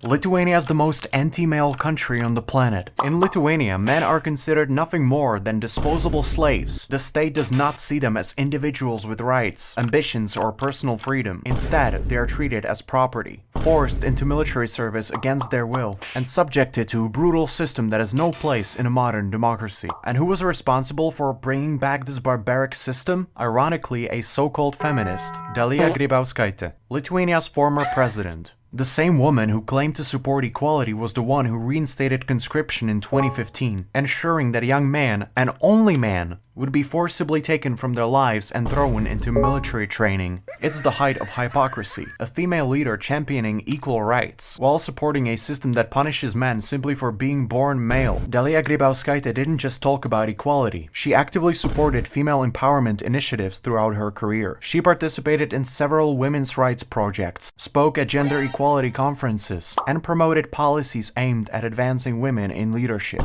Lithuania is the most anti-male country on the planet. In Lithuania, men are considered nothing more than disposable slaves. The state does not see them as individuals with rights, ambitions, or personal freedom. Instead, they are treated as property, forced into military service against their will, and subjected to a brutal system that has no place in a modern democracy. And who was responsible for bringing back this barbaric system? Ironically, a so-called feminist, Dalia Grybauskaitė, Lithuania's former president. The same woman who claimed to support equality was the one who reinstated conscription in 2015, ensuring that a young man, and only man, would be forcibly taken from their lives and thrown into military training. It's the height of hypocrisy. A female leader championing equal rights, while supporting a system that punishes men simply for being born male. Dalia Grybauskaitė didn't just talk about equality, she actively supported female empowerment initiatives throughout her career. She participated in several women's rights projects, spoke at gender equality conferences, and promoted policies aimed at advancing women in leadership.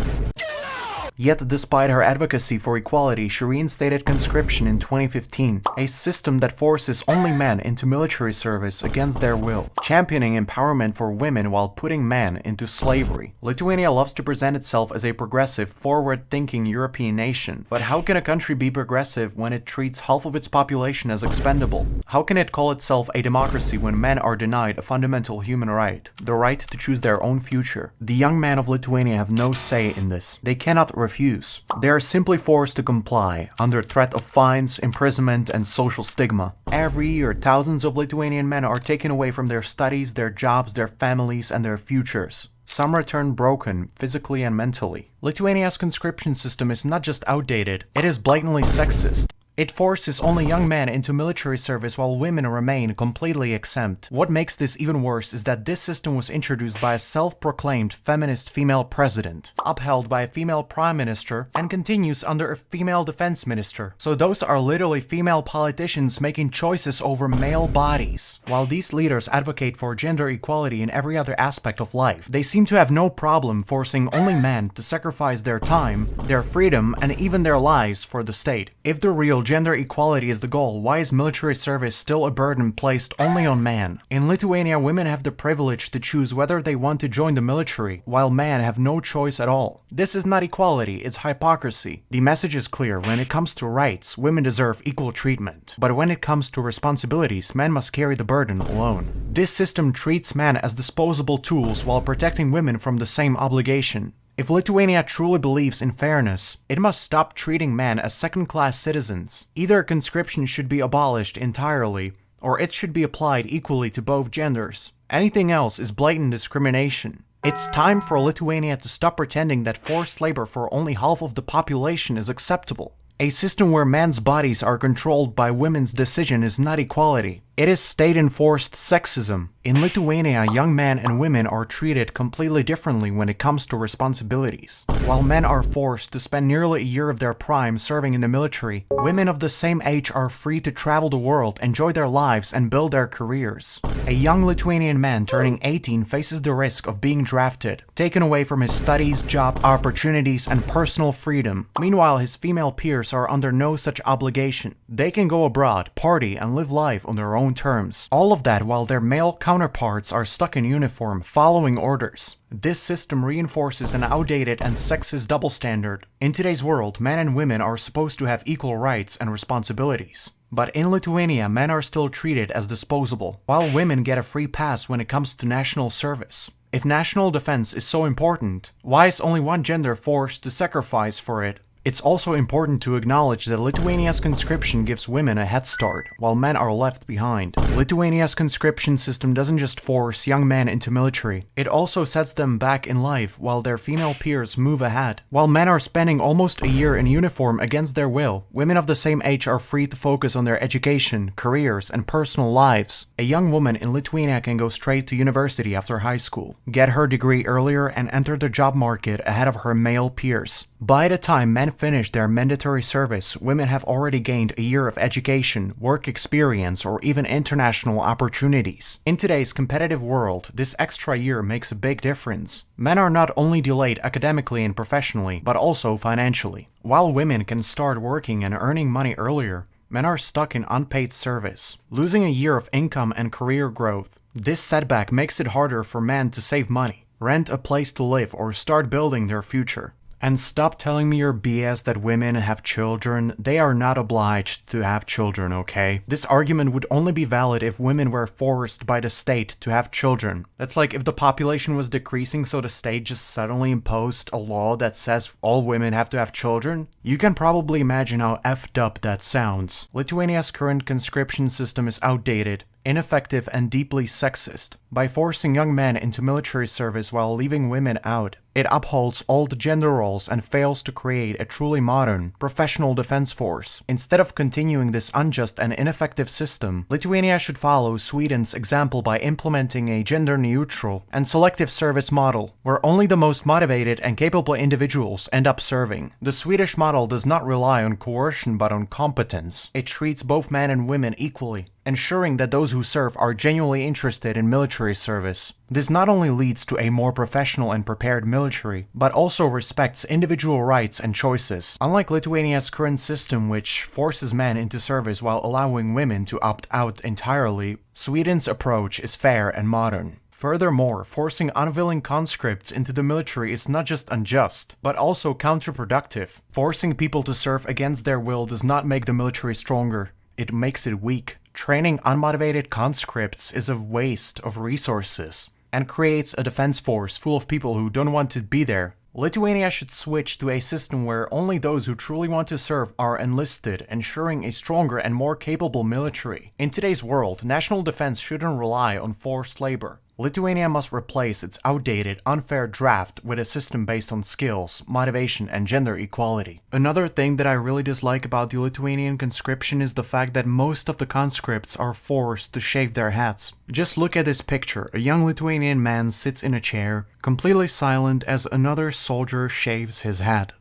Yet, despite her advocacy for equality, she reinstated conscription in 2015, a system that forces only men into military service against their will, championing empowerment for women while putting men into slavery. Lithuania loves to present itself as a progressive, forward-thinking European nation. But how can a country be progressive when it treats half of its population as expendable? How can it call itself a democracy when men are denied a fundamental human right, the right to choose their own future? The young men of Lithuania have no say in this. They cannot refuse. They are simply forced to comply, under threat of fines, imprisonment, and social stigma. Every year, thousands of Lithuanian men are taken away from their studies, their jobs, their families, and their futures. Some return broken, physically and mentally. Lithuania's conscription system is not just outdated, it is blatantly sexist. It forces only young men into military service while women remain completely exempt. What makes this even worse is that this system was introduced by a self-proclaimed feminist female president, upheld by a female prime minister, and continues under a female defense minister. So those are literally female politicians making choices over male bodies. While these leaders advocate for gender equality in every other aspect of life, they seem to have no problem forcing only men to sacrifice their time, their freedom, and even their lives for the state. If the real gender equality is the goal, why is military service still a burden placed only on men? In Lithuania, women have the privilege to choose whether they want to join the military, while men have no choice at all. This is not equality, it's hypocrisy. The message is clear: when it comes to rights, women deserve equal treatment. But when it comes to responsibilities, men must carry the burden alone. This system treats men as disposable tools while protecting women from the same obligation. If Lithuania truly believes in fairness, it must stop treating men as second-class citizens. Either conscription should be abolished entirely, or it should be applied equally to both genders. Anything else is blatant discrimination. It's time for Lithuania to stop pretending that forced labor for only half of the population is acceptable. A system where men's bodies are controlled by women's decision is not equality. It is state-enforced sexism. In Lithuania, young men and women are treated completely differently when it comes to responsibilities. While men are forced to spend nearly a year of their prime serving in the military, women of the same age are free to travel the world, enjoy their lives, and build their careers. A young Lithuanian man turning 18 faces the risk of being drafted, taken away from his studies, job opportunities, and personal freedom. Meanwhile, his female peers are under no such obligation. They can go abroad, party, and live life on their own terms. All of that while their male counterparts are stuck in uniform, following orders. This system reinforces an outdated and sexist double standard. In today's world, men and women are supposed to have equal rights and responsibilities. But in Lithuania, men are still treated as disposable, while women get a free pass when it comes to national service. If national defense is so important, why is only one gender forced to sacrifice for it? It's also important to acknowledge that Lithuania's conscription gives women a head start, while men are left behind. Lithuania's conscription system doesn't just force young men into military, it also sets them back in life while their female peers move ahead. While men are spending almost a year in uniform against their will, women of the same age are free to focus on their education, careers, and personal lives. A young woman in Lithuania can go straight to university after high school, get her degree earlier, and enter the job market ahead of her male peers. By the time men finish their mandatory service, women have already gained a year of education, work experience, or even international opportunities. In today's competitive world, this extra year makes a big difference. Men are not only delayed academically and professionally, but also financially. While women can start working and earning money earlier, Men are stuck in unpaid service, losing a year of income and career growth. This setback makes it harder for men to save money, rent a place to live, or start building their future. And stop telling me your BS that women have children. They are not obliged to have children, okay? This argument would only be valid if women were forced by the state to have children. That's like if the population was decreasing so the state just suddenly imposed a law that says all women have to have children. You can probably imagine how effed up that sounds. Lithuania's current conscription system is outdated, ineffective, and deeply sexist. By forcing young men into military service while leaving women out, it upholds old gender roles and fails to create a truly modern, professional defense force. Instead of continuing this unjust and ineffective system, Lithuania should follow Sweden's example by implementing a gender-neutral and selective service model, where only the most motivated and capable individuals end up serving. The Swedish model does not rely on coercion but on competence. It treats both men and women equally, ensuring that those who serve are genuinely interested in military service. This not only leads to a more professional and prepared military, but also respects individual rights and choices. Unlike Lithuania's current system, which forces men into service while allowing women to opt out entirely, Sweden's approach is fair and modern. Furthermore, forcing unwilling conscripts into the military is not just unjust, but also counterproductive. Forcing people to serve against their will does not make the military stronger, it makes it weak. Training unmotivated conscripts is a waste of resources and creates a defense force full of people who don't want to be there. Lithuania should switch to a system where only those who truly want to serve are enlisted, ensuring a stronger and more capable military. In today's world, national defense shouldn't rely on forced labor. Lithuania must replace its outdated, unfair draft with a system based on skills, motivation, and gender equality. Another thing that I really dislike about the Lithuanian conscription is the fact that most of the conscripts are forced to shave their heads. Just look at this picture. A young Lithuanian man sits in a chair, completely silent as another soldier shaves his head.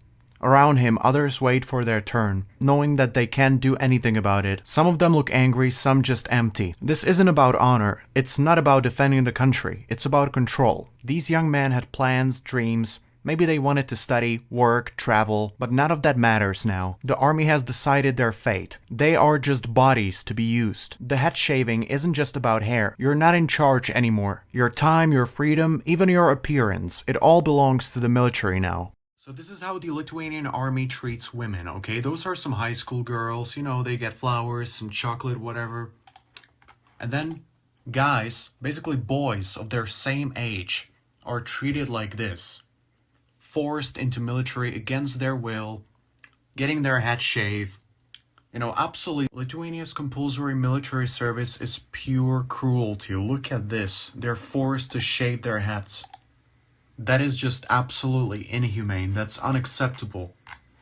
Around him, others wait for their turn, knowing that they can't do anything about it. Some of them look angry, some just empty. This isn't about honor. It's not about defending the country. It's about control. These young men had plans, dreams. Maybe they wanted to study, work, travel, but none of that matters now. The army has decided their fate. They are just bodies to be used. The head shaving isn't just about hair. You're not in charge anymore. Your time, your freedom, even your appearance, it all belongs to the military now. So this is how the Lithuanian army treats women, okay? Those are some high school girls, you know, they get flowers, some chocolate, whatever. And then guys, basically boys of their same age, are treated like this. Forced into military against their will, getting their head shaved. You know, absolutely. Lithuania's compulsory military service is pure cruelty. Look at this. They're forced to shave their heads. That is just absolutely inhumane. That's unacceptable.